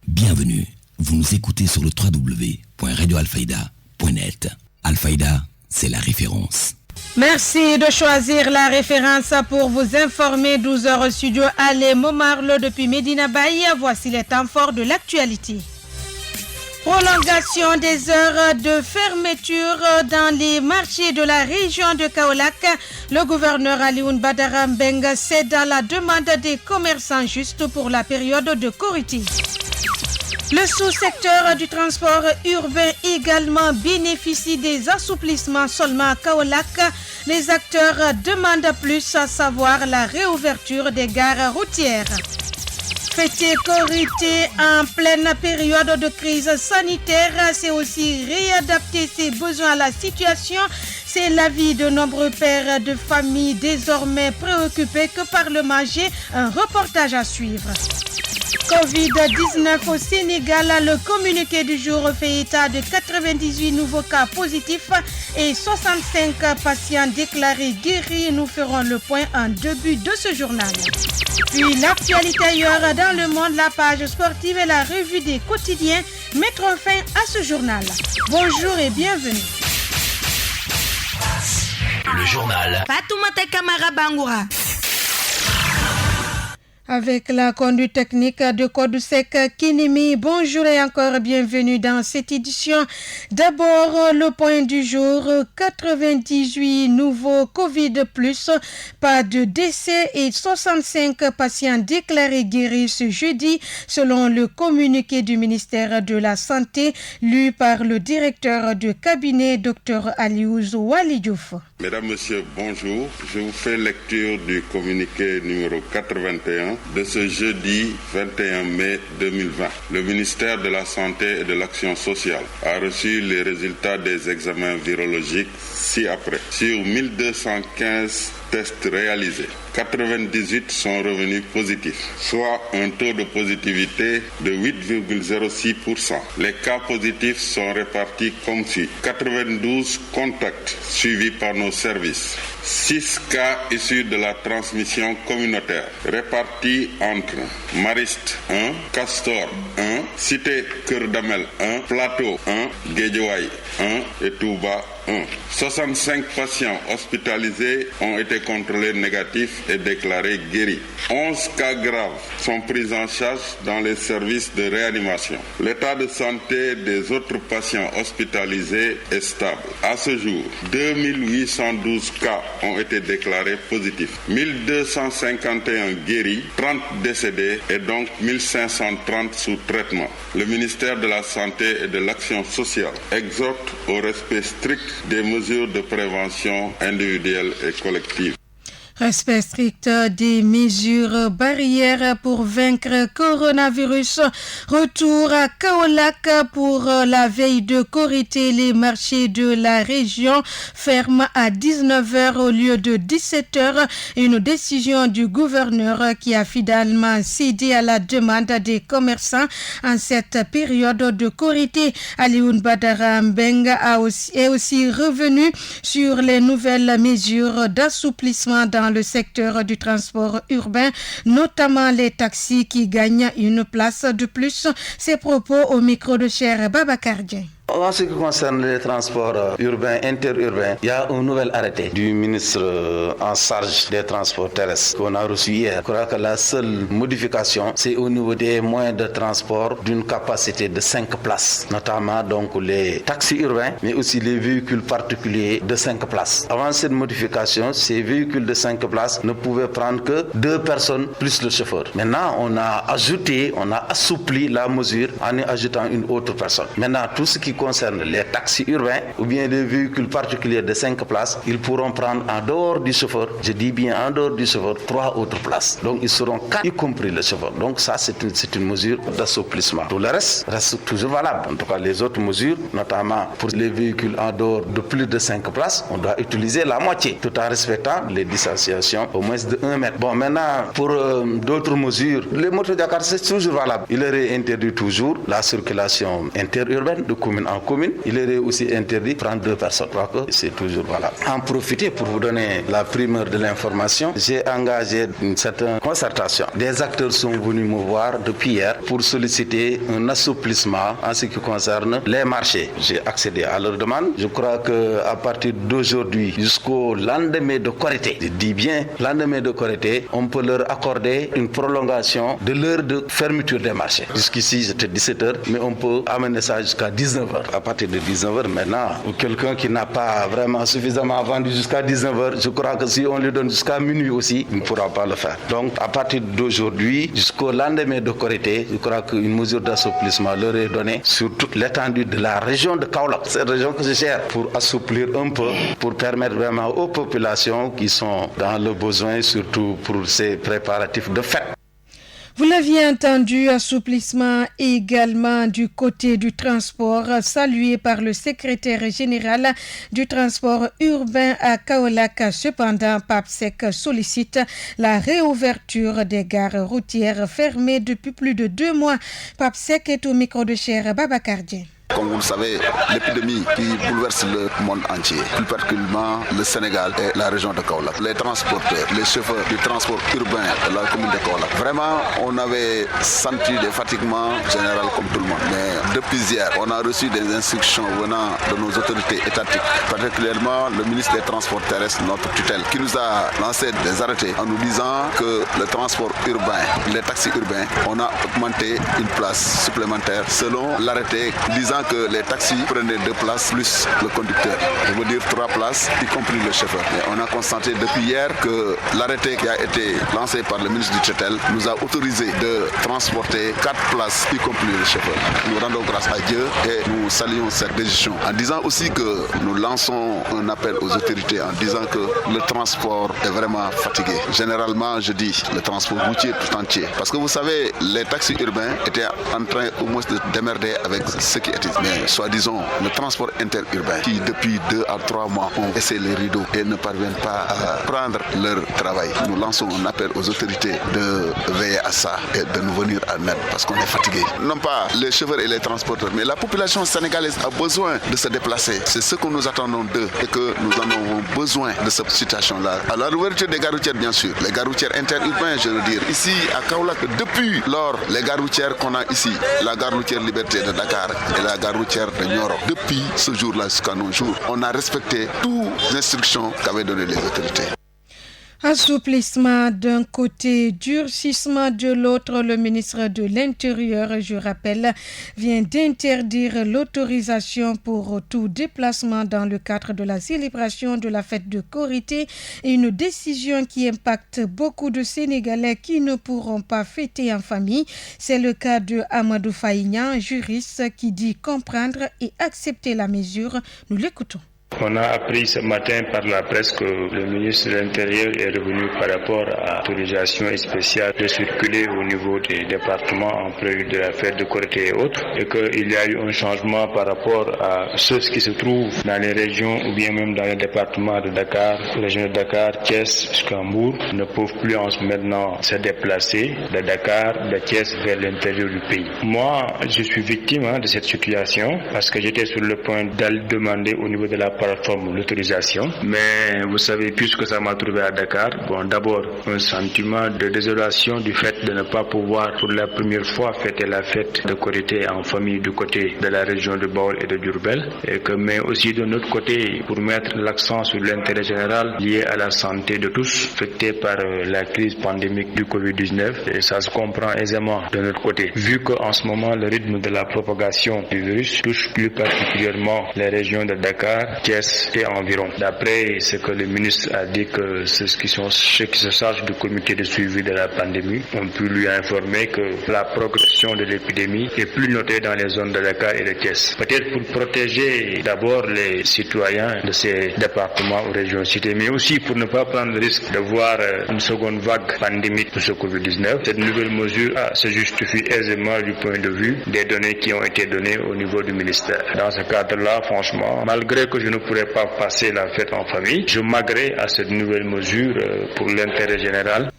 Bienvenue, vous nous écoutez sur le www.radioalfayda.net. Alfayda, c'est la référence. Merci de choisir la référence pour vous informer. 12h au studio Allez Momarlo depuis Medina Baye. Voici les temps forts de l'actualité. Prolongation des heures de fermeture dans les marchés de la région de Kaolack. Le gouverneur Alioune Badara Mbengue cède à la demande des commerçants juste pour la période de Korité. Le sous-secteur du transport urbain également bénéficie des assouplissements seulement à Kaolack. Les acteurs demandent plus, à savoir la réouverture des gares routières. Fêter Korité en pleine période de crise sanitaire, c'est aussi réadapter ses besoins à la situation. C'est l'avis de nombreux pères de famille désormais préoccupés que par le manger. Un reportage à suivre. Covid-19 au Sénégal, le communiqué du jour fait état de 98 nouveaux cas positifs et 65 patients déclarés guéris. Nous ferons le point en début de ce journal. Puis l'actualité ailleurs dans le monde, la page sportive et la revue des quotidiens mettront fin à ce journal. Bonjour et bienvenue. Le journal Fatoumata Kamara Bangoura. Avec la conduite technique de Kodusek Kinimi. Bonjour et encore bienvenue dans cette édition. D'abord, le point du jour, 98 nouveaux Covid+, pas de décès et 65 patients déclarés guéris ce jeudi, selon le communiqué du ministère de la Santé, lu par le directeur de cabinet, Dr Aliouzou Walidjouf. Mesdames, Messieurs, bonjour. Je vous fais lecture du communiqué numéro 81 de ce jeudi 21 mai 2020. Le ministère de la Santé et de l'Action sociale a reçu les résultats des examens virologiques ci-après. Sur 1215 tests réalisés, 98 sont revenus positifs, soit un taux de positivité de 8,06%. Les cas positifs sont répartis comme suit. 92 contacts suivis par nos services. 6 cas issus de la transmission communautaire, répartis entre Mariste 1, Castor 1, Cité Keur Damel 1, Plateau 1, Guédiawaye 1 et Touba 1. 65 patients hospitalisés ont été contrôlés négatifs et déclarés guéris. 11 cas graves sont pris en charge dans les services de réanimation. L'état de santé des autres patients hospitalisés est stable. À ce jour, 2812 cas ont été déclarés positifs, 1251 guéris, 30 décédés et donc 1530 sous traitement. Le ministère de la Santé et de l'Action sociale exhorte au respect strict des mesures de prévention individuelle et collective. Respect strict des mesures barrières pour vaincre coronavirus. Retour à Kaolack pour la veille de Korité. Les marchés de la région ferment à 19h au lieu de 17h. Une décision du gouverneur qui a finalement cédé à la demande des commerçants en cette période de Korité. Alioune Badara Mbengue est aussi revenu sur les nouvelles mesures d'assouplissement dans le secteur du transport urbain, notamment les taxis qui gagnent une place de plus. Ses propos au micro de Cher Babacar Dieng. En ce qui concerne les transports urbains, interurbains, il y a un nouvel arrêté du ministre en charge des transports terrestres qu'on a reçu hier. Je crois que la seule modification, c'est au niveau des moyens de transport d'une capacité de 5 places, notamment donc les taxis urbains, mais aussi les véhicules particuliers de 5 places. Avant cette modification, ces véhicules de 5 places ne pouvaient prendre que 2 personnes plus le chauffeur. Maintenant, on a assoupli la mesure en y ajoutant une autre personne. Maintenant, tout ce qui concerne les taxis urbains ou bien les véhicules particuliers de 5 places, ils pourront prendre en dehors du chauffeur, je dis bien en dehors du chauffeur, 3 autres places. Donc ils seront 4, y compris le chauffeur. Donc ça, c'est une mesure d'assouplissement. Tout le reste toujours valable. En tout cas, les autres mesures, notamment pour les véhicules en dehors de plus de 5 places, on doit utiliser la moitié, tout en respectant les distanciations au moins de 1 mètre. Bon, maintenant, pour d'autres mesures, les motos Dakar, c'est toujours valable. Il aurait interdit toujours la circulation interurbaine de communes en commune, il est aussi interdit de prendre 2 personnes. Je crois que c'est toujours valable. En profiter pour vous donner la primeur de l'information, j'ai engagé une certaine concertation. Des acteurs sont venus me voir depuis hier pour solliciter un assouplissement en ce qui concerne les marchés. J'ai accédé à leur demande. Je crois qu'à partir d'aujourd'hui jusqu'au lendemain de Korité, je dis bien lendemain de Korité, on peut leur accorder une prolongation de l'heure de fermeture des marchés. Jusqu'ici, c'était 17h, mais on peut amener ça jusqu'à 19h. À partir de 19h maintenant, pour quelqu'un qui n'a pas vraiment suffisamment vendu jusqu'à 19h, je crois que si on lui donne jusqu'à minuit aussi, il ne pourra pas le faire. Donc, à partir d'aujourd'hui jusqu'au lendemain de Korité, je crois qu'une mesure d'assouplissement leur est donnée sur toute l'étendue de la région de Kaolack, cette région que je gère, pour assouplir un peu, pour permettre vraiment aux populations qui sont dans le besoin, surtout pour ces préparatifs de fête. Vous l'aviez entendu, assouplissement également du côté du transport, salué par le secrétaire général du transport urbain à Kaolack. Cependant, PAPSEC sollicite la réouverture des gares routières fermées depuis plus de 2 mois. PAPSEC est au micro de Cher Babakardien. Comme vous le savez, l'épidémie qui bouleverse le monde entier, plus particulièrement le Sénégal et la région de Kaolack. Les transporteurs, les chauffeurs du transport urbain de la commune de Kaolack. Vraiment, on avait senti des fatiguements généraux comme tout le monde. Mais depuis hier, on a reçu des instructions venant de nos autorités étatiques, particulièrement le ministre des Transports terrestres, notre tutelle, qui nous a lancé des arrêtés en nous disant que le transport urbain, les taxis urbains, on a augmenté une place supplémentaire selon l'arrêté disant que les taxis prenaient 2 places plus le conducteur. Je veux dire 3 places, y compris le chauffeur. Et on a constaté depuis hier que l'arrêté qui a été lancé par le ministre du tutelle nous a autorisé de transporter 4 places, y compris le chauffeur. Nous rendons grâce à Dieu et nous saluons cette décision. En disant aussi que nous lançons un appel aux autorités en disant que le transport est vraiment fatigué. Généralement, je dis le transport routier tout entier. Parce que vous savez, les taxis urbains étaient en train au moins de démerder avec ce qui était. Mais soi-disant, le transport interurbain qui depuis 2 à 3 mois ont baissé les rideaux et ne parviennent pas à prendre leur travail. Nous lançons un appel aux autorités de veiller à ça et de nous venir en aide parce qu'on est fatigué. Non pas les chauffeurs et les transporteurs, mais la population sénégalaise a besoin de se déplacer. C'est ce que nous attendons d'eux et que nous en avons besoin de cette situation-là. À la réouverture des gares routières, bien sûr, les gares routières interurbaines, je veux dire, ici à Kaolack, depuis lors, les gares routières qu'on a ici, la gare routière Liberté de Dakar et la gare routière de Nioro. Depuis ce jour-là jusqu'à nos jours, on a respecté toutes les instructions qu'avaient données les autorités. Assouplissement d'un côté, durcissement de l'autre, le ministre de l'Intérieur, je rappelle, vient d'interdire l'autorisation pour tout déplacement dans le cadre de la célébration de la fête de Korité, une décision qui impacte beaucoup de Sénégalais qui ne pourront pas fêter en famille. C'est le cas de Amadou Faïgnan, juriste, qui dit comprendre et accepter la mesure. Nous l'écoutons. On a appris ce matin par la presse que le ministre de l'Intérieur est revenu par rapport à l'autorisation spéciale de circuler au niveau des départements en prélude de la fête de Korité et autres, et qu'il y a eu un changement par rapport à ceux qui se trouvent dans les régions ou bien même dans les départements de Dakar, région de Dakar, Thiès, Skambour, ne peuvent plus maintenant se déplacer de Dakar, de Thiès vers l'intérieur du pays. Moi, je suis victime de cette situation parce que j'étais sur le point d'aller demander au niveau de la plateforme l'autorisation, mais vous savez, puisque ça m'a trouvé à Dakar, d'abord un sentiment de désolation du fait de ne pas pouvoir pour la première fois fêter la fête de Korité en famille du côté de la région de Baol et de Diourbel, mais aussi de notre côté pour mettre l'accent sur l'intérêt général lié à la santé de tous, affectés par la crise pandémique du Covid-19, et ça se comprend aisément de notre côté, vu qu'en ce moment le rythme de la propagation du virus touche plus particulièrement les régions de Dakar, Thiès et environ. D'après ce que le ministre a dit, que ceux qui se chargent du comité de suivi de la pandémie ont pu lui informer que la progression de l'épidémie est plus notée dans les zones de Dakar et de Thiès. Peut-être pour protéger d'abord les citoyens de ces départements ou régions citées, mais aussi pour ne pas prendre le risque de voir une seconde vague pandémique de ce Covid-19. Cette nouvelle mesure se justifie aisément du point de vue des données qui ont été données au niveau du ministère. Dans ce cadre-là, franchement, malgré que je ne pourrais pas passer la fête en famille, je m'agrée à cette nouvelle mesure pour l'intérêt général.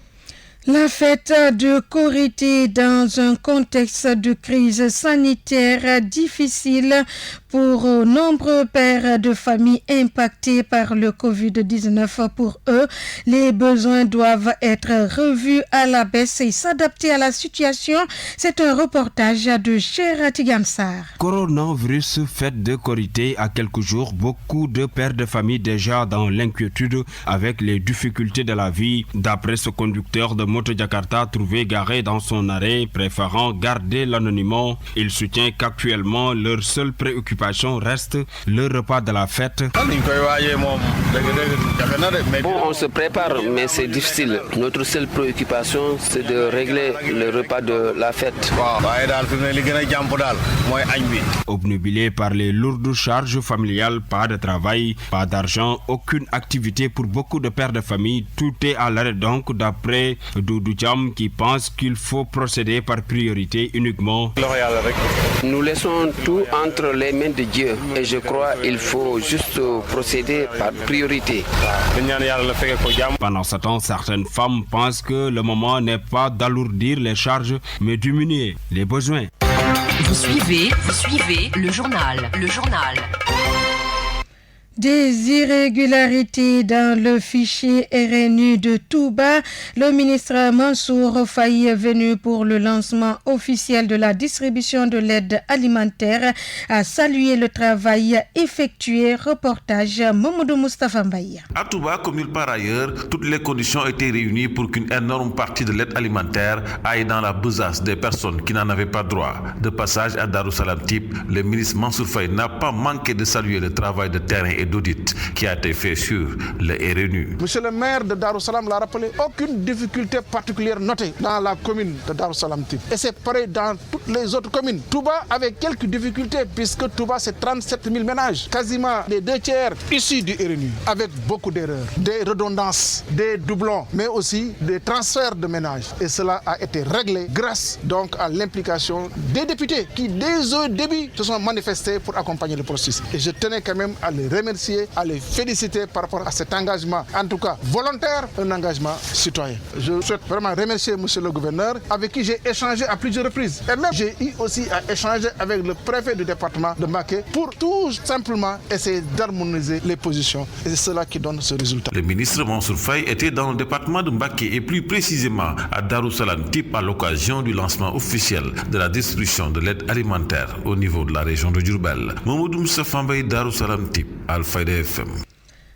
La fête de Korité dans un contexte de crise sanitaire difficile Pour nombreux pères de famille impactés par le Covid-19, pour eux, les besoins doivent être revus à la baisse et s'adapter à la situation. C'est un reportage de Cher Tigamsar. Coronavirus, fête de Korité à quelques jours, beaucoup de pères de famille déjà dans l'inquiétude avec les difficultés de la vie. D'après ce conducteur de moto Jakarta trouvé garé dans son arrêt, préférant garder l'anonymat, il soutient qu'actuellement leur seule préoccupation reste le repas de la fête. Bon, on se prépare, mais c'est difficile. Notre seule préoccupation, c'est de régler le repas de la fête. Obnubilé par les lourdes charges familiales, pas de travail, pas d'argent, aucune activité pour beaucoup de pères de famille. Tout est à l'arrêt donc, d'après Doudou Thiam qui pense qu'il faut procéder par priorité uniquement. Nous laissons tout entre les mains de Dieu et je crois qu'il faut juste procéder par priorité. Pendant ce temps, certaines femmes pensent que le moment n'est pas d'alourdir les charges, mais diminuer les besoins. Vous suivez le journal. Des irrégularités dans le fichier RNU de Touba. Le ministre Mansour Faye est venu pour le lancement officiel de la distribution de l'aide alimentaire a salué le travail effectué. Reportage Mamadou Moustapha Mbaye. À Touba, comme nulle part ailleurs, toutes les conditions étaient réunies pour qu'une énorme partie de l'aide alimentaire aille dans la besace des personnes qui n'en avaient pas droit. De passage à Darussalam Type, le ministre Mansour Faye n'a pas manqué de saluer le travail de terrain et d'audit qui a été fait sur le RNU. Monsieur le maire de Darussalam l'a rappelé, aucune difficulté particulière notée dans la commune de Darussalam Type. Et c'est pareil dans toutes les autres communes. Touba avait quelques difficultés puisque Touba c'est 37 000 ménages, quasiment les 2/3 issus du RNU, avec beaucoup d'erreurs, des redondances, des doublons, mais aussi des transferts de ménages. Et cela a été réglé grâce donc à l'implication des députés qui dès au début se sont manifestés pour accompagner le processus. Et je tenais quand même à les remercier, à les féliciter par rapport à cet engagement, en tout cas volontaire, un engagement citoyen. Je souhaite vraiment remercier monsieur le gouverneur avec qui j'ai échangé à plusieurs reprises. Et même j'ai eu aussi à échanger avec le préfet du département de Mbacké pour tout simplement essayer d'harmoniser les positions. Et c'est cela qui donne ce résultat. Le ministre Mansour Faye était dans le département de Mbacké et plus précisément à Darussalam Type à l'occasion du lancement officiel de la distribution de l'aide alimentaire au niveau de la région de Diourbel. Mamadou Moustapha Mbaye, Darussalam Type, Alfayda FM.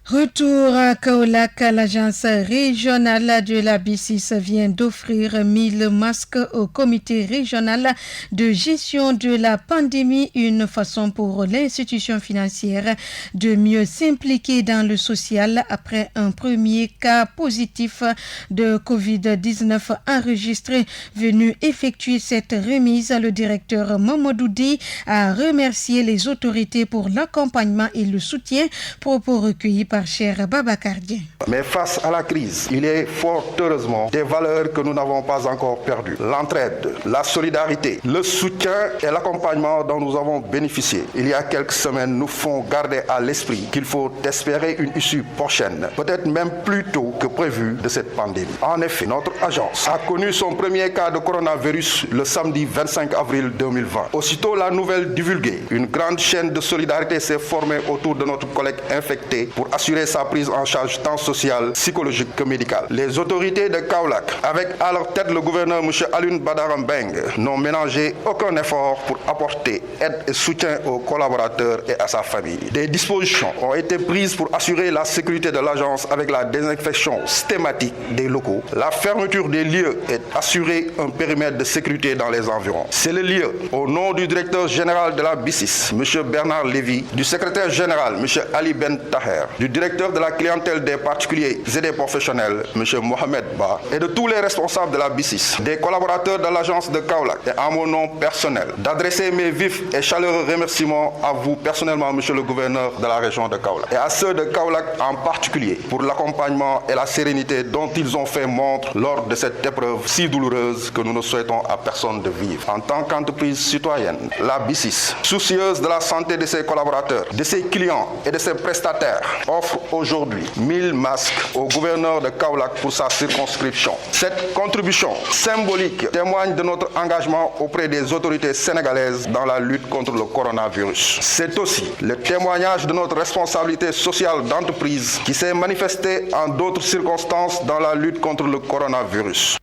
Retour à Kaolack, l'agence régionale de la B6 vient d'offrir 1000 masques au comité régional de gestion de la pandémie, une façon pour l'institution financière de mieux s'impliquer dans le social après un premier cas positif de Covid-19 enregistré. Venu effectuer cette remise, le directeur Mamadou Di a remercié les autorités pour l'accompagnement et le soutien, propos recueillis par Cher Babakardien. Mais face à la crise, il est fort heureusement des valeurs que nous n'avons pas encore perdues. L'entraide, la solidarité, le soutien et l'accompagnement dont nous avons bénéficié il y a quelques semaines nous font garder à l'esprit qu'il faut espérer une issue prochaine, peut-être même plus tôt que prévu de cette pandémie. En effet, notre agence a connu son premier cas de coronavirus le samedi 25 avril 2020. Aussitôt la nouvelle divulguée, une grande chaîne de solidarité s'est formée autour de notre collègue infecté pour assurer sa prise en charge tant sociale, psychologique que médicale. Les autorités de Kaolack, avec à leur tête le gouverneur M. Alioune Badara Mbengue, n'ont ménagé aucun effort pour apporter aide et soutien aux collaborateurs et à sa famille. Des dispositions ont été prises pour assurer la sécurité de l'agence avec la désinfection systématique des locaux, la fermeture des lieux et assurer un périmètre de sécurité dans les environs. C'est le lieu, au nom du directeur général de la B6, M. Bernard Lévy, du secrétaire général, M. Ali Ben Taher, du directeur de la clientèle des particuliers et des professionnels, M. Mohamed Ba, et de tous les responsables de la B6, des collaborateurs de l'agence de Kaolack et à mon nom personnel, d'adresser mes vifs et chaleureux remerciements à vous personnellement, M. le gouverneur de la région de Kaolack, et à ceux de Kaolack en particulier, pour l'accompagnement et la sérénité dont ils ont fait montre lors de cette épreuve si douloureuse que nous ne souhaitons à personne de vivre. En tant qu'entreprise citoyenne, la B6, soucieuse de la santé de ses collaborateurs, de ses clients et de ses prestataires, offre offre aujourd'hui 1000 masques au gouverneur de Kaolack pour sa circonscription. Cette contribution symbolique témoigne de notre engagement auprès des autorités sénégalaises dans la lutte contre le coronavirus. C'est aussi le témoignage de notre responsabilité sociale d'entreprise qui s'est manifestée en d'autres circonstances dans la lutte contre le coronavirus.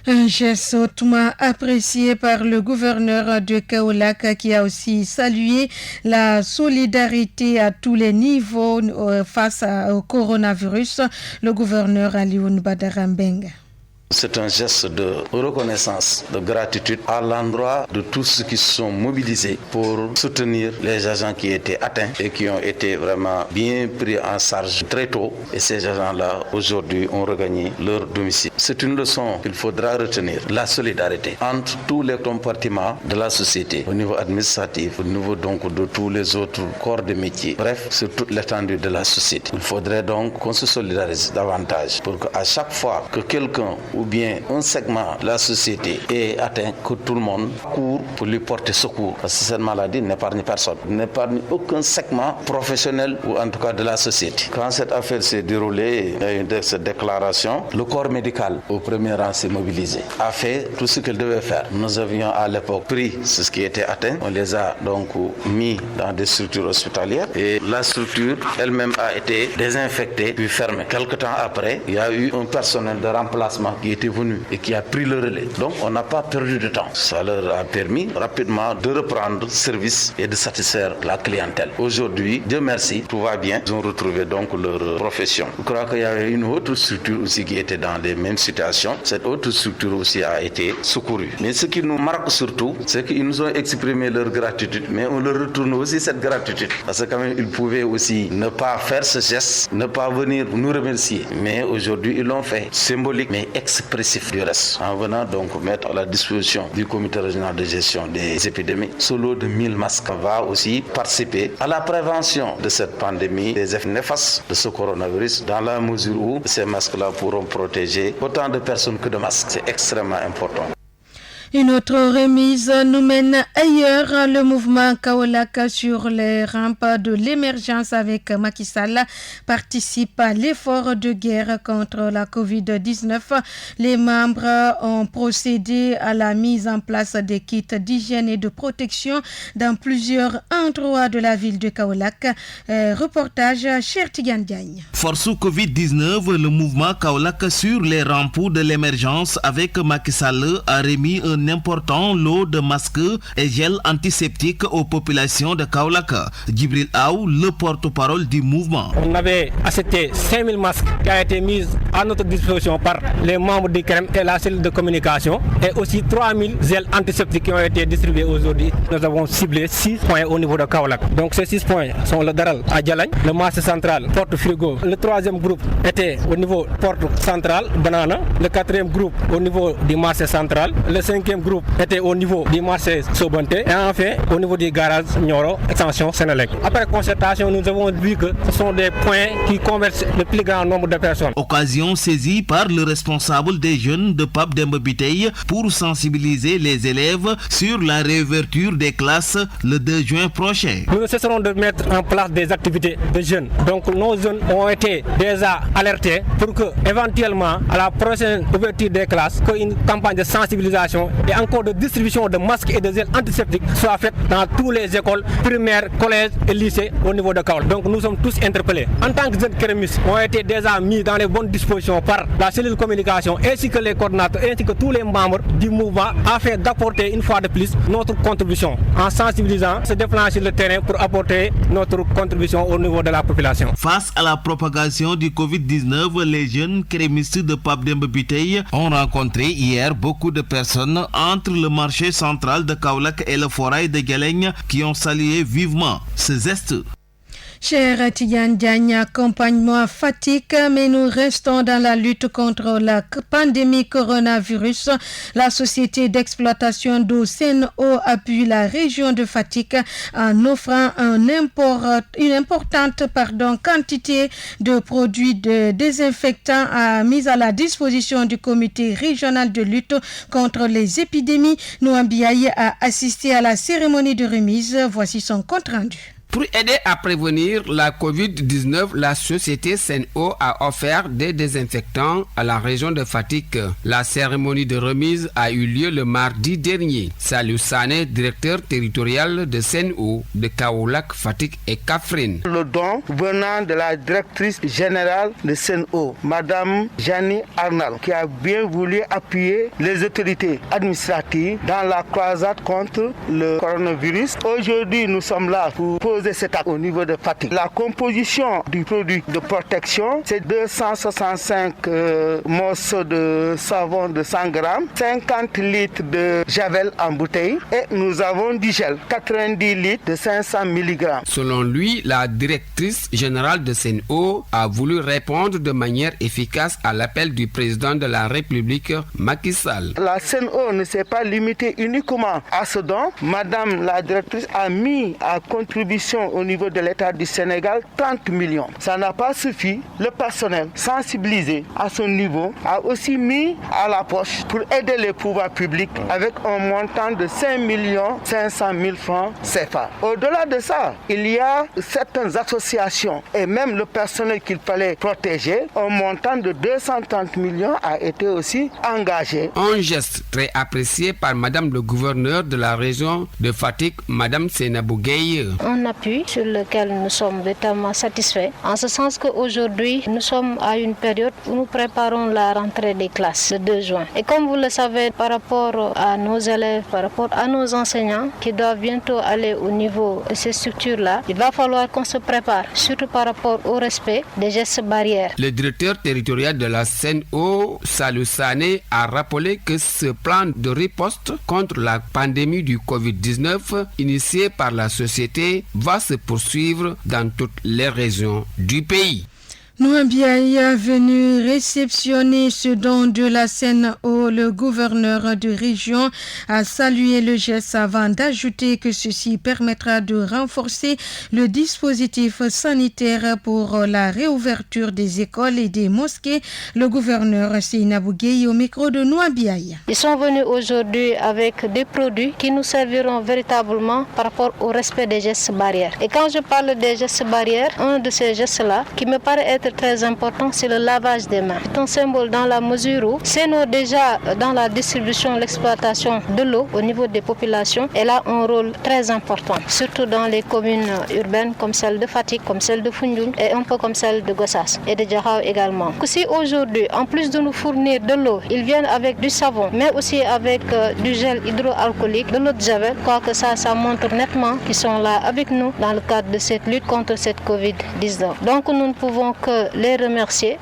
Un geste hautement apprécié par le gouverneur de Kaolack qui a aussi salué la solidarité à tous les niveaux face au coronavirus, le gouverneur Alioune Badara Mbengue. C'est un geste de reconnaissance, de gratitude à l'endroit de tous ceux qui se sont mobilisés pour soutenir les agents qui étaient atteints et qui ont été vraiment bien pris en charge très tôt. Et ces agents-là, aujourd'hui, ont regagné leur domicile. C'est une leçon qu'il faudra retenir, la solidarité entre tous les compartiments de la société, au niveau administratif, au niveau donc de tous les autres corps de métier. Bref, sur toute l'étendue de la société. Il faudrait donc qu'on se solidarise davantage pour qu'à chaque fois que quelqu'un ou bien un segment de la société est atteint, que tout le monde court pour lui porter secours. Parce que cette maladie n'épargne personne, n'épargne aucun segment professionnel ou en tout cas de la société. Quand cette affaire s'est déroulée, cette déclaration, le corps médical au premier rang s'est mobilisé, a fait tout ce qu'il devait faire. Nous avions à l'époque pris ce qui était atteint, on les a donc mis dans des structures hospitalières et la structure elle-même a été désinfectée puis fermée. Quelque temps après, il y a eu un personnel de remplacement qui était venu et qui a pris le relais. Donc on n'a pas perdu de temps. Ça leur a permis rapidement de reprendre service et de satisfaire la clientèle. Aujourd'hui, Dieu merci, tout va bien. Ils ont retrouvé donc leur profession. Je crois qu'il y avait une autre structure aussi qui était dans les mêmes situations. Cette autre structure aussi a été secourue. Mais ce qui nous marque surtout, c'est qu'ils nous ont exprimé leur gratitude, mais on leur retourne aussi cette gratitude. Parce que quand même, ils pouvaient aussi ne pas faire ce geste, ne pas venir nous remercier. Mais aujourd'hui, ils l'ont fait. Symbolique, mais expressif du reste, en venant donc mettre à la disposition du comité régional de gestion des épidémies. Ce lot de 1000 masques va aussi participer à la prévention de cette pandémie, des effets néfastes de ce coronavirus, dans la mesure où ces masques-là pourront protéger autant de personnes que de masques. C'est extrêmement important. Une autre remise nous mène ailleurs. Le mouvement Kaolack sur les rampes de l'émergence avec Macky Sall participe à l'effort de guerre contre la Covid-19. Les membres ont procédé à la mise en place des kits d'hygiène et de protection dans plusieurs endroits de la ville de Kaolack. Reportage Cher Tidiane Diagne. Force Covid-19, le mouvement Kaolack sur les rampes de l'émergence avec Macky Sall a remis un important lot de masques et gel antiseptiques aux populations de Kaolack. Djibril Aou, le porte-parole du mouvement. On avait accepté 5000 masques qui ont été mis à notre disposition par les membres du CREM et la cellule de communication et aussi 3000 gels antiseptiques qui ont été distribués aujourd'hui. Nous avons ciblé 6 points au niveau de Kaolack. Donc ces 6 points sont le Daral à Dialagne, le marché central, porte frigo. Le 3e groupe était au niveau porte centrale, Banana. Le 4e groupe au niveau du marché central. Le 5e groupe était au niveau du marché Sobonte. Et enfin au niveau du garage Nioro, extension Sénélec. Après concertation, nous avons vu que ce sont des points qui conversent le plus grand nombre de personnes. Occasion saisie par le responsable des jeunes de Pape Demba Bitèye pour sensibiliser les élèves sur la réouverture des classes le 2 juin prochain. Nous ne cesserons de mettre en place des activités de jeunes. Donc nos jeunes ont été déjà alertés pour que éventuellement à la prochaine ouverture des classes, qu'une campagne de sensibilisation et encore de distribution de masques et de gels antiseptiques soit faite dans toutes les écoles primaires, collèges et lycées au niveau de Kaolack. Donc nous sommes tous interpellés. En tant que jeunes crémistes, ont été déjà mis dans les bonnes dispositions par la cellule de communication ainsi que les coordinateurs ainsi que tous les membres du mouvement afin d'apporter une fois de plus notre contribution en sensibilisant, se déplacer sur le terrain pour apporter notre contribution au niveau de la population. Face à la propagation du Covid-19, les jeunes crémistes de Pape Demba Bitèye ont rencontré hier beaucoup de personnes entre le marché central de Kaolack et le forail de Dialagne qui ont salué vivement ce geste. Cher Tidiane Diagne, accompagnement à Fatick, mais nous restons dans la lutte contre la pandémie coronavirus. La société d'exploitation d'eau Sen'Eau appuie la région de Fatick en offrant une importante quantité de produits de désinfectants mis à la disposition du comité régional de lutte contre les épidémies. Noam Biaye a assisté à la cérémonie de remise. Voici son compte rendu. Pour aider à prévenir la Covid-19, la société Sen'Eau a offert des désinfectants à la région de Fatick. La cérémonie de remise a eu lieu le mardi dernier. Salou Sané, directeur territorial de Sen'Eau de Kaolack, Fatick et Kaffrine. Le don venant de la directrice générale de Sen'Eau, Madame Janie Arnal, qui a bien voulu appuyer les autorités administratives dans la croisade contre le coronavirus. Aujourd'hui, nous sommes là pour poser cet acte au niveau de Fatick. La composition du produit de protection, c'est 265 morceaux de savon de 100 grammes, 50 litres de javel en bouteille et nous avons du gel, 90 litres de 500 mg. Selon lui, la directrice générale de Sen'Eau a voulu répondre de manière efficace à l'appel du président de la République, Macky Sall. La Sen'Eau ne s'est pas limitée uniquement à ce don. Madame la directrice a mis à contribution au niveau de l'État du Sénégal 30 millions. Ça n'a pas suffi. Le personnel sensibilisé à son niveau a aussi mis à la poche pour aider les pouvoirs publics avec un montant de 5 500 000 francs CFA. Au-delà de ça, il y a certaines associations et même le personnel qu'il fallait protéger. Un montant de 230 millions a été aussi engagé. Un geste très apprécié par Madame le gouverneur de la région de Fatick, Madame Seynabou Gueye. Un appui sur lequel nous sommes véritablement satisfaits, en ce sens qu'aujourd'hui, nous sommes à une période où nous préparons la rentrée des classes le 2 juin. Et comme vous le savez, par rapport à nos élèves, par rapport à nos enseignants qui doivent bientôt aller au niveau de ces structures-là, il va falloir qu'on se prépare, surtout par rapport au respect des gestes barrières. Le directeur territorial de la Sen'Eau, Salou Sané, a rappelé que ce plan de riposte contre la pandémie du Covid-19 initié par la société va se poursuivre dans toutes les régions du pays. Nouambiaï est venu réceptionner ce don de la Sen'Eau. Le gouverneur de région a salué le geste avant d'ajouter que ceci permettra de renforcer le dispositif sanitaire pour la réouverture des écoles et des mosquées. Le gouverneur Seynabou Gueye au micro de Nouambiaï. Ils sont venus aujourd'hui avec des produits qui nous serviront véritablement par rapport au respect des gestes barrières. Et quand je parle des gestes barrières, un de ces gestes-là qui me paraît être très important, c'est le lavage des mains. C'est un symbole dans la mesure où Sen'Eau, déjà dans la distribution, l'exploitation de l'eau au niveau des populations, elle a un rôle très important, surtout dans les communes urbaines comme celle de Fatick, comme celle de Foundiougne et un peu comme celle de Gossas et de Diakhao également. Si aujourd'hui, en plus de nous fournir de l'eau, ils viennent avec du savon, mais aussi avec du gel hydroalcoolique, de l'eau de javel, quoique ça montre nettement qu'ils sont là avec nous dans le cadre de cette lutte contre cette Covid-19. Donc nous ne pouvons que les remercier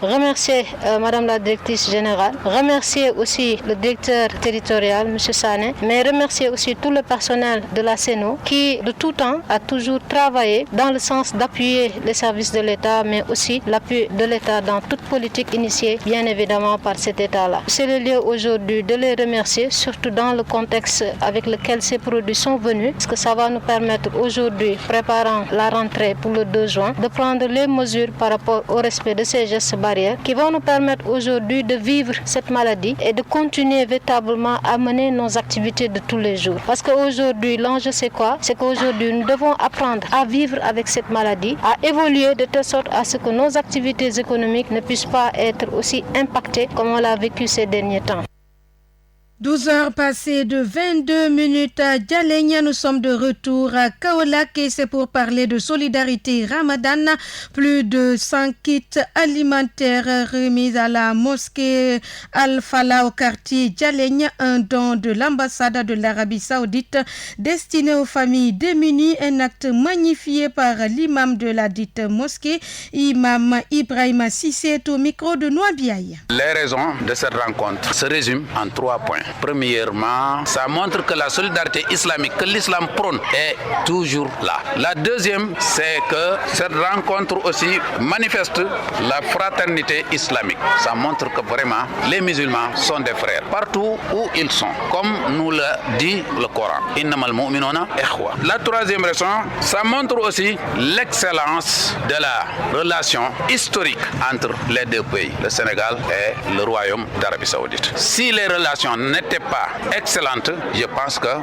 Madame la directrice générale, remercier aussi le directeur territorial, M. Sané, mais remercier aussi tout le personnel de la Sen'Eau qui de tout temps a toujours travaillé dans le sens d'appuyer les services de l'État, mais aussi l'appui de l'État dans toute politique initiée bien évidemment par cet État-là. C'est le lieu aujourd'hui de les remercier, surtout dans le contexte avec lequel ces produits sont venus, parce que ça va nous permettre aujourd'hui, préparant la rentrée pour le 2 juin, de prendre les mesures par rapport au respect de ces gestes barrières qui vont nous permettre aujourd'hui de vivre cette maladie et de continuer véritablement à mener nos activités de tous les jours. Parce qu'aujourd'hui, l'enjeu c'est quoi? C'est qu'aujourd'hui, nous devons apprendre à vivre avec cette maladie, à évoluer de telle sorte à ce que nos activités économiques ne puissent pas être aussi impactées comme on l'a vécu ces derniers temps. 12 heures passées de 22 minutes à Dialenya. Nous sommes de retour à Kaolack et c'est pour parler de solidarité Ramadan. Plus de 100 kits alimentaires remis à la mosquée Al-Falah au quartier Dialenya. Un don de l'ambassade de l'Arabie Saoudite destiné aux familles démunies. Un acte magnifié par l'imam de la dite mosquée, Imam Ibrahima Sissé, au micro de Nouambiaï. Les raisons de cette rencontre se résument en 3 points. Premièrement, ça montre que la solidarité islamique, que l'islam prône, est toujours là. La deuxième, c'est que cette rencontre aussi manifeste la fraternité islamique. Ça montre que vraiment, les musulmans sont des frères, partout où ils sont, comme nous le dit le Coran. Innamal mu'minuna ikhwa. La troisième raison, ça montre aussi l'excellence de la relation historique entre les deux pays, le Sénégal et le Royaume d'Arabie Saoudite. Si les relations n'était pas excellente, je pense que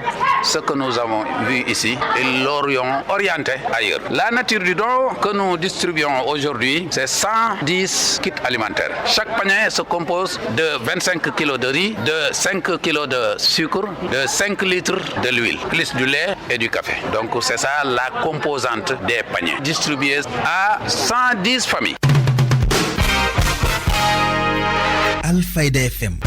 ce que nous avons vu ici, ils l'aurions orienté ailleurs. La nature du don que nous distribuons aujourd'hui, c'est 110 kits alimentaires. Chaque panier se compose de 25 kg de riz, de 5 kg de sucre, de 5 litres de l'huile, plus du lait et du café. Donc c'est ça la composante des paniers distribués à 110 familles. Alfayda FM.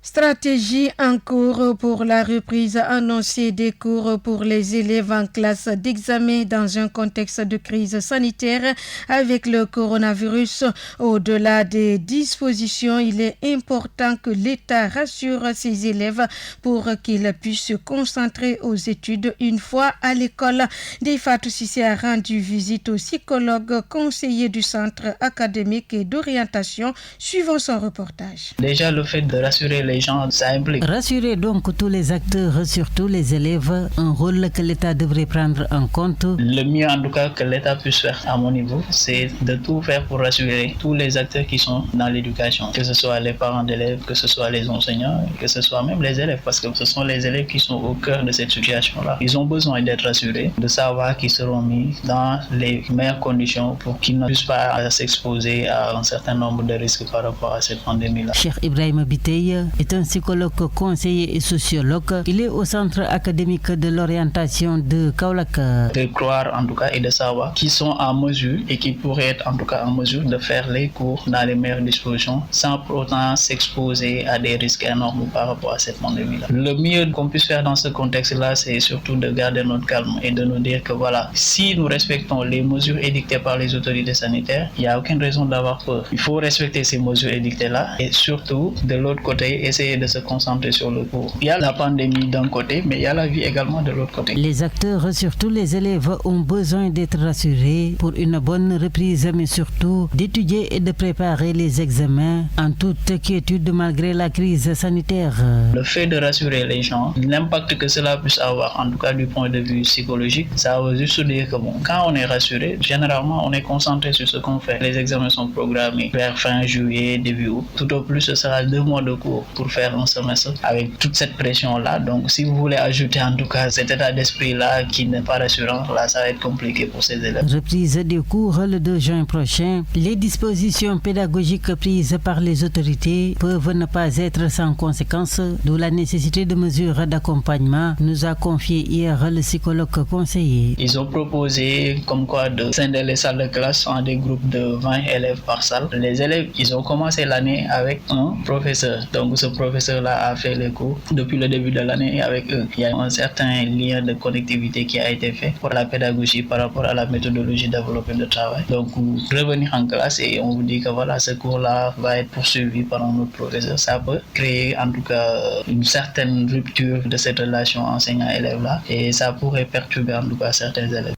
Stratégie en cours pour la reprise annoncée des cours pour les élèves en classe d'examen dans un contexte de crise sanitaire avec le coronavirus. Au-delà des dispositions, il est important que l'État rassure ses élèves pour qu'ils puissent se concentrer aux études une fois à l'école. Deifatou Sissé a rendu visite au psychologue conseiller du centre académique et d'orientation, suivant son reportage. Déjà, le fait de rassurer les gens, ça implique. Rassurer donc tous les acteurs, surtout les élèves, un rôle que l'État devrait prendre en compte. Le mieux en tout cas que l'État puisse faire à mon niveau, c'est de tout faire pour rassurer tous les acteurs qui sont dans l'éducation, que ce soit les parents d'élèves, que ce soit les enseignants, que ce soit même les élèves, parce que ce sont les élèves qui sont au cœur de cette situation-là. Ils ont besoin d'être rassurés, de savoir qu'ils seront mis dans les meilleures conditions pour qu'ils ne puissent pas s'exposer à un certain nombre de risques par rapport à cette pandémie-là. Cheikh Ibrahima Biteye est un psychologue, conseiller et sociologue. Il est au centre académique de l'orientation de Kaolack. De croire en tout cas et de savoir qu'ils sont en mesure et qu'ils pourraient être en tout cas en mesure de faire les cours dans les meilleures dispositions sans pour autant s'exposer à des risques énormes par rapport à cette pandémie-là. Le mieux qu'on puisse faire dans ce contexte-là, c'est surtout de garder notre calme et de nous dire que voilà, si nous respectons les mesures édictées par les autorités sanitaires, il n'y a aucune raison d'avoir peur. Il faut respecter ces mesures édictées-là et surtout, de l'autre côté, essayer de se concentrer sur le cours. Il y a la pandémie d'un côté, mais il y a la vie également de l'autre côté. Les acteurs, surtout les élèves, ont besoin d'être rassurés pour une bonne reprise, mais surtout d'étudier et de préparer les examens en toute quiétude malgré la crise sanitaire. Le fait de rassurer les gens, l'impact que cela puisse avoir, en tout cas du point de vue psychologique, ça veut juste dire que bon, quand on est rassuré, généralement on est concentré sur ce qu'on fait. Les examens sont programmés vers fin juillet, début août. Tout au plus, ce sera 2 mois de cours pour faire un semestre avec toute cette pression-là. Donc, si vous voulez ajouter en tout cas cet état d'esprit-là qui n'est pas rassurant, là, ça va être compliqué pour ces élèves. Reprise des cours le 2 juin prochain. Les dispositions pédagogiques prises par les autorités peuvent ne pas être sans conséquences, d'où la nécessité de mesures d'accompagnement, nous a confié hier le psychologue conseiller. Ils ont proposé comme quoi de scinder les salles de classe en des groupes de 20 élèves par salle. Les élèves, ils ont commencé l'année avec un professeur. Donc, ce professeur-là a fait les cours depuis le début de l'année avec eux. Il y a un certain lien de connectivité qui a été fait pour la pédagogie par rapport à la méthodologie développée de travail. Donc, revenir en classe et on vous dit que voilà, ce cours-là va être poursuivi par un autre professeur. Ça peut créer en tout cas une certaine rupture de cette relation enseignant-élève-là et ça pourrait perturber en tout cas certains élèves.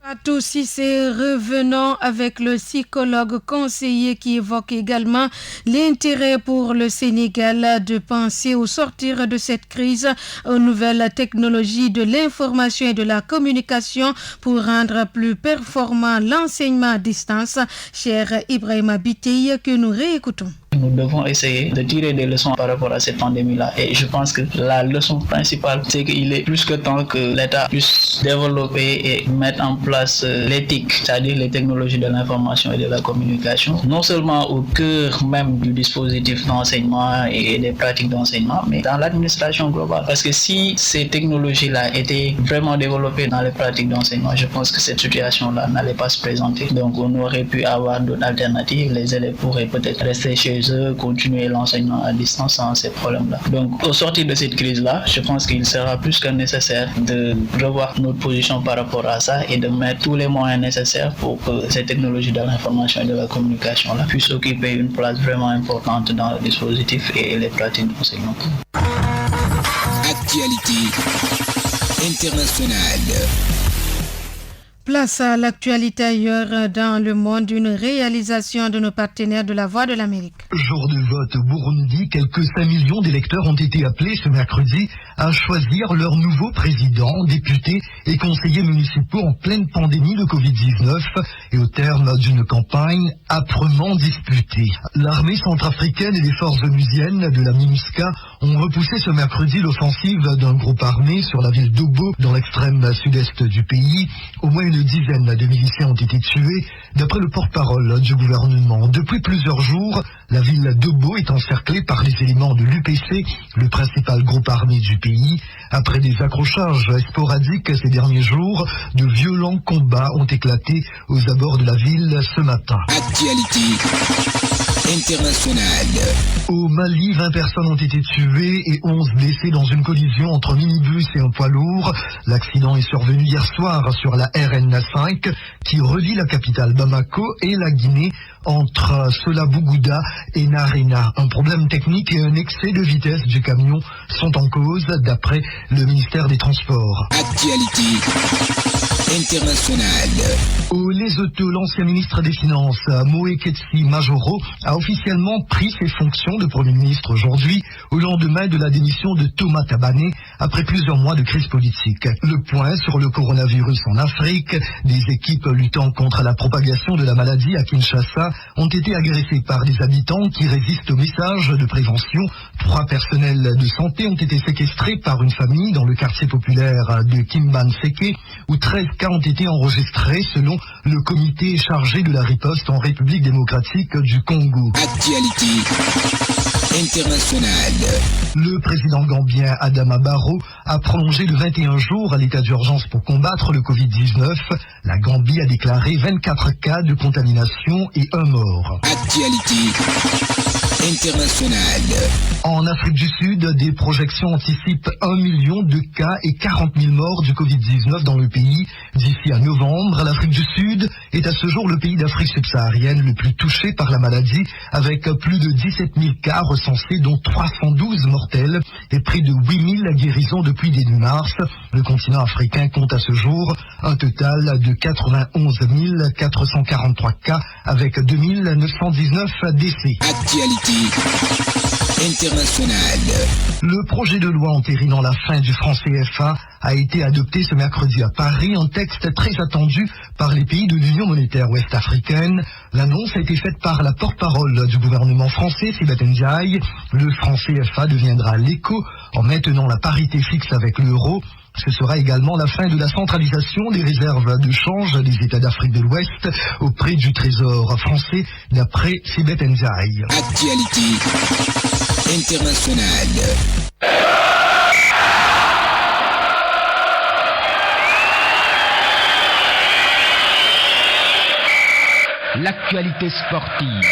Fatou Sissé, revenons avec le psychologue conseiller qui évoque également l'intérêt pour le Sénégal de penser au sortir de cette crise aux nouvelles technologies de l'information et de la communication pour rendre plus performant l'enseignement à distance. Cher Ibrahima Biteye, que nous réécoutons. Nous devons essayer de tirer des leçons par rapport à cette pandémie-là. Et je pense que la leçon principale, c'est qu'il est plus que temps que l'État puisse développer et mettre en place l'éthique, c'est-à-dire les technologies de l'information et de la communication, non seulement au cœur même du dispositif d'enseignement et des pratiques d'enseignement, mais dans l'administration globale. Parce que si ces technologies-là étaient vraiment développées dans les pratiques d'enseignement, je pense que cette situation-là n'allait pas se présenter. Donc on aurait pu avoir d'autres alternatives. Les élèves pourraient peut-être rester chez eux, continuer l'enseignement à distance sans ces problèmes-là. Donc, au sortir de cette crise-là, je pense qu'il sera plus que nécessaire de revoir notre position par rapport à ça et de mettre tous les moyens nécessaires pour que ces technologies de l'information et de la communication-là puissent occuper une place vraiment importante dans le dispositif et les pratiques d'enseignement. Actualité internationale. Place à l'actualité ailleurs dans le monde, une réalisation de nos partenaires de la Voix de l'Amérique. Jour de vote au Burundi, quelques 5 millions d'électeurs ont été appelés ce mercredi à choisir leur nouveau président, députés et conseillers municipaux en pleine pandémie de Covid-19 et au terme d'une campagne âprement disputée. L'armée centrafricaine et les forces onusiennes de la MINUSCA ont repoussé ce mercredi l'offensive d'un groupe armé sur la ville d'Obo dans l'extrême sud-est du pays. Au moins une dizaine de miliciens ont été tués, d'après le porte-parole du gouvernement. Depuis plusieurs jours, la ville d'Obo est encerclée par les éléments de l'UPC, le principal groupe armé du pays. Après des accrochages sporadiques ces derniers jours, de violents combats ont éclaté aux abords de la ville ce matin. Actualité internationale. Au Mali, 20 personnes ont été tuées et 11 blessées dans une collision entre un minibus et un poids lourd. L'accident est survenu hier soir sur la RN5 qui relie la capitale Bamako et la Guinée entre Sela-Bougouda et Narena. Un problème technique et un excès de vitesse du camion sont en cause d'après le ministère des Transports. Actualité internationale. Au Lesotho, l'ancien ministre des Finances, Moeketsi Majoro, a officiellement pris ses fonctions de Premier ministre aujourd'hui, au lendemain de la démission de Thomas Tabane, après plusieurs mois de crise politique. Le point sur le coronavirus en Afrique, des équipes luttant contre la propagation de la maladie à Kinshasa ont été agressées par des habitants qui résistent aux messages de prévention. 3 personnels de santé ont été séquestrés par une famille dans le quartier populaire de Kimbanseke, où 13 cas ont été enregistrés selon le comité chargé de la riposte en République démocratique du Congo. Actualité internationale. Le président gambien Adama Barrow a prolongé de 21 jours à l'état d'urgence pour combattre le Covid-19. La Gambie a déclaré 24 cas de contamination et 1 mort. Actualité internationale. En Afrique du Sud, des projections anticipent 1 million de cas et 40 000 morts du Covid-19 dans le pays. D'ici à novembre, l'Afrique du Sud est à ce jour le pays d'Afrique subsaharienne le plus touché par la maladie, avec plus de 17 000 cas recensés, dont 312 mortels et près de 8 000 guérisons depuis début mars. Le continent africain compte à ce jour un total de 91 443 cas avec 2 919 décès. Actualité internationale. Le projet de loi entérinant la fin du franc CFA a été adopté ce mercredi à Paris, un texte très attendu par les pays de l'Union monétaire ouest-africaine. L'annonce a été faite par la porte-parole du gouvernement français, Sibeth Ndiaye. Le franc CFA deviendra l'éco en maintenant la parité fixe avec l'euro. Ce sera également la fin de la centralisation des réserves de change des États d'Afrique de l'Ouest auprès du Trésor français, d'après Sibeth Ndiaye. Actualité internationale. L'actualité sportive.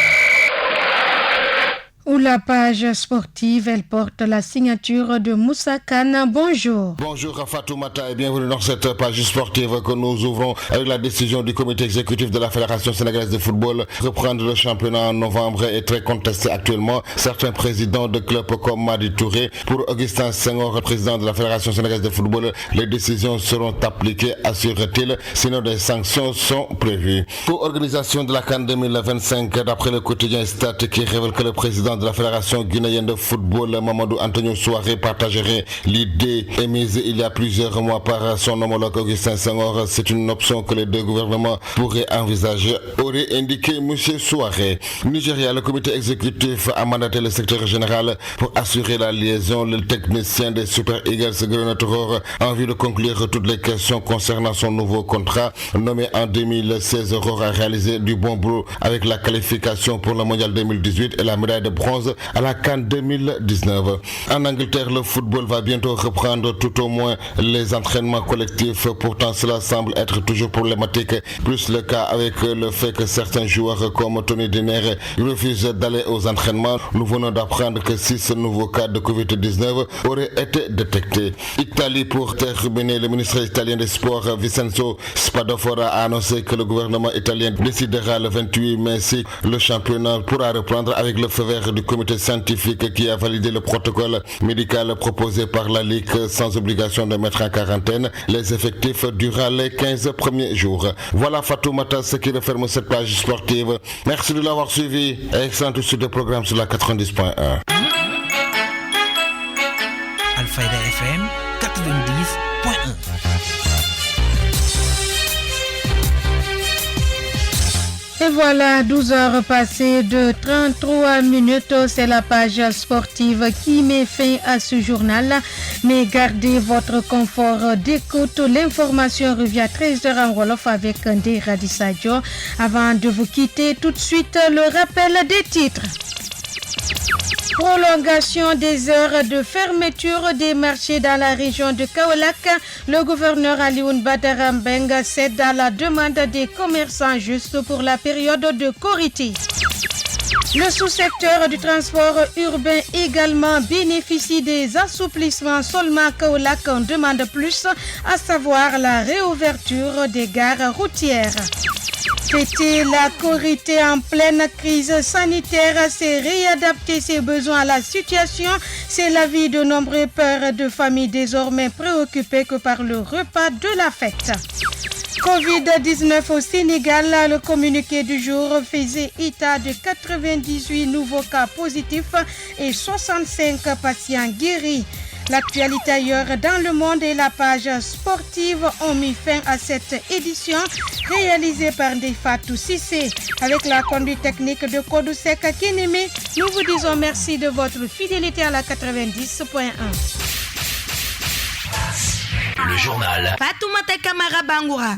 Ou la page sportive, elle porte la signature de Moussa Khan. Bonjour. Bonjour Fatou Mata et bienvenue dans cette page sportive que nous ouvrons avec la décision du comité exécutif de la Fédération sénégalaise de football. Reprendre le championnat en novembre est très contesté actuellement. Certains présidents de clubs comme Madi Touré, pour Augustin Senghor, président de la Fédération sénégalaise de football, les décisions seront appliquées, assure-t-il, sinon des sanctions sont prévues. Pour organisation de la CAN 2025, d'après le quotidien Stat qui révèle que le président de la Fédération guinéenne de football, Mamadou Antonio Souaré, partagerait l'idée émise il y a plusieurs mois par son homologue Augustin Senghor. C'est une option que les deux gouvernements pourraient envisager, aurait indiqué M. Souaré. Nigeria, le comité exécutif a mandaté le secrétaire général pour assurer la liaison, le technicien des Super Eagles, Grenade Aurore, en vue de conclure toutes les questions concernant son nouveau contrat. Nommé en 2016, Aurore a réalisé du bon boulot avec la qualification pour le Mondial 2018 et la médaille de bronze à la CAN 2019. En Angleterre, le football va bientôt reprendre, tout au moins les entraînements collectifs. Pourtant, cela semble être toujours problématique. Plus le cas avec le fait que certains joueurs comme Tony Diner refusent d'aller aux entraînements. Nous venons d'apprendre que 6 nouveaux cas de Covid-19 auraient été détectés. Italie, pour terminer, le ministre italien des Sports Vincenzo Spadafora a annoncé que le gouvernement italien décidera le 28 mai si le championnat pourra reprendre avec le feu vert du comité scientifique qui a validé le protocole médical proposé par la Ligue sans obligation de mettre en quarantaine les effectifs durant les 15 premiers jours. Voilà Fatoumata, ce qui referme cette page sportive. Merci de l'avoir suivi. Excellent suite de programme sur la 90.1. Alfayda FM 90.1. Et voilà, 12 heures passées de 33 minutes, c'est la page sportive qui met fin à ce journal. Mais gardez votre confort d'écoute. L'information revient à 13h en Wolof avec Ndé Radisadio. Avant de vous quitter, tout de suite, le rappel des titres. Prolongation des heures de fermeture des marchés dans la région de Kaolack. Le gouverneur Alioune Badara Mbengue cède à la demande des commerçants juste pour la période de Korité. Le sous-secteur du transport urbain également bénéficie des assouplissements. Seulement Kaolack en demande plus, à savoir la réouverture des gares routières. Fêter la Korité en pleine crise sanitaire, c'est réadapter ses besoins à la situation. C'est l'avis de nombreux pères de famille désormais préoccupés que par le repas de la fête. Covid-19 au Sénégal, le communiqué du jour faisait état de 98 nouveaux cas positifs et 65 patients guéris. L'actualité ailleurs dans le monde et la page sportive ont mis fin à cette édition réalisée par Ndefatou Sissé. Avec la conduite technique de Kodusek Kinemi, nous vous disons merci de votre fidélité à la 90.1. Le journal Fatoumata Kamara Bangoura.